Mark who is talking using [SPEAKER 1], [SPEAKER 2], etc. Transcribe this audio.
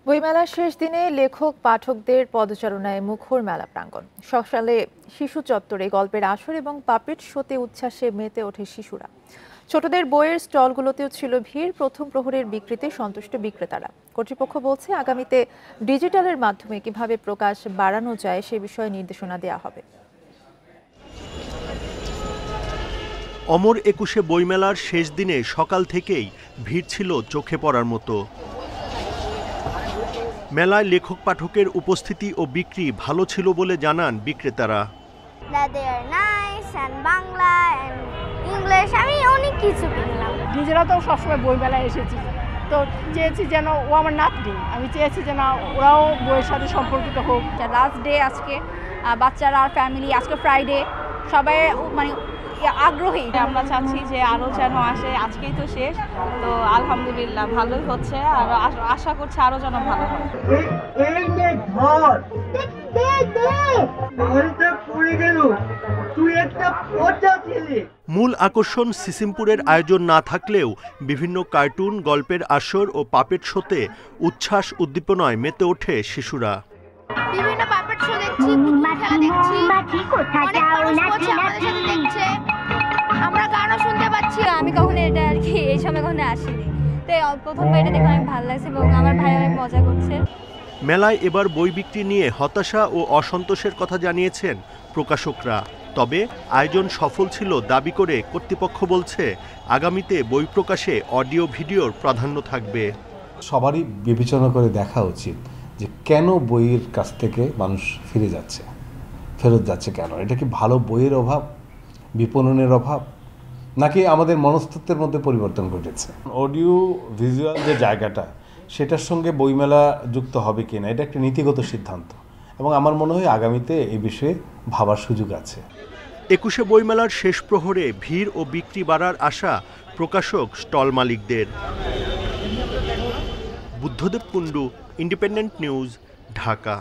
[SPEAKER 1] বইমেলার শেষ দিনে লেখক পাঠকদের পদচারণায় মুখর মেলা প্রাঙ্গণ। সকালে শিশু চত্বরে গল্পের আসর এবং পাপেট শোতে উচ্ছ্বাসে মেতে ওঠে শিশুরা। ছোটদের বইয়ের স্টলগুলোতেও ছিল ভিড়। প্রথম প্রহরের বিক্রিতে সন্তুষ্ট বিক্রেতারা। কর্তৃপক্ষ বলছে, আগামীতে ডিজিটালের মাধ্যমে কিভাবে প্রকাশ বাড়ানো যায় সে বিষয়ে নির্দেশনা দেওয়া হবে।
[SPEAKER 2] অমর একুশে বইমেলার শেষ দিনে সকাল থেকেই ভিড় ছিল চোখে পড়ার মতো। মেলায় লেখক পাঠকের উপস্থিতি ও বিক্রি ভালো ছিল বলে জানান বিক্রেতারা।
[SPEAKER 3] আমি অনেক কিছু কিনলাম।
[SPEAKER 4] নিজেরা তো সবসময় বইমেলায় এসেছি, তো চেয়েছি যেন ও আমার নাতনি, আমি চেয়েছি যেন ওরাও বইয়ের সাথে সম্পর্কিত হোক।
[SPEAKER 5] লাস্ট ডে আজকে, বাচ্চারা আর ফ্যামিলি, আজকে ফ্রাইডে, সবাই মানে আগ্রহী।
[SPEAKER 6] আমরা চাচ্ছি যে আরও যেন আসে। আজকেই তো শেষ, তো আলহামদুলিল্লাহ ভালোই হচ্ছে, আর আশা করছি আরও যেন ভালো হয়।
[SPEAKER 2] মূল আকর্ষণ সিসিমপুরের আয়োজন না থাকলেও বিভিন্ন কার্টুন, গল্পের আসর ও পাপেট শোতে উচ্ছ্বাস উদ্দীপনায় মেতে ওঠে শিশুরা।
[SPEAKER 3] বিভিন্ন পাপেট শো দেখছি, খেলা দেখছি, অনেক মানুষ বসে আমাদের সাথে দেখছে, আমরা গানও শুনতে পাচ্ছি।
[SPEAKER 5] আমি কখনো এটা আর কি এই সময় কখনো আসিনি, তো প্রথমবার এটা দেখে অনেক ভালো লাগছে এবং আমার ভাই অনেক মজা করছে।
[SPEAKER 2] মেলায় এবার বই বিক্রি নিয়ে হতাশা ও অসন্তোষের কথা জানিয়েছেন প্রকাশকরা। তবে আয়োজন সফল ছিল দাবি করে কর্তৃপক্ষ বলছে, আগামীতে বই প্রকাশে অডিও ভিডিওর প্রাধান্য থাকবে।
[SPEAKER 7] সবারই বিবেচনা করে দেখা উচিত যে কেন বইয়ের কাছ থেকে মানুষ ফেরত যাচ্ছে কেন? এটা কি ভালো বইয়ের অভাব, বিপণনের অভাব, নাকি আমাদের মনস্তত্ত্বের মধ্যে পরিবর্তন ঘটেছে? অডিও ভিজুয়াল যে জায়গাটা, সেটার সঙ্গে বইমেলা যুক্ত হবে কিনা এটা একটা নীতিগত সিদ্ধান্ত, এবং আমার মনে হয় আগামীতে এই বিষয়ে ভাবার সুযোগ আছে।
[SPEAKER 2] একুশে বইমেলার শেষ প্রহরে ভিড় ও বিক্রি বাড়ার আশা প্রকাশক, স্টল মালিকদের। Buddhadeb Kundu, independent news, Dhaka.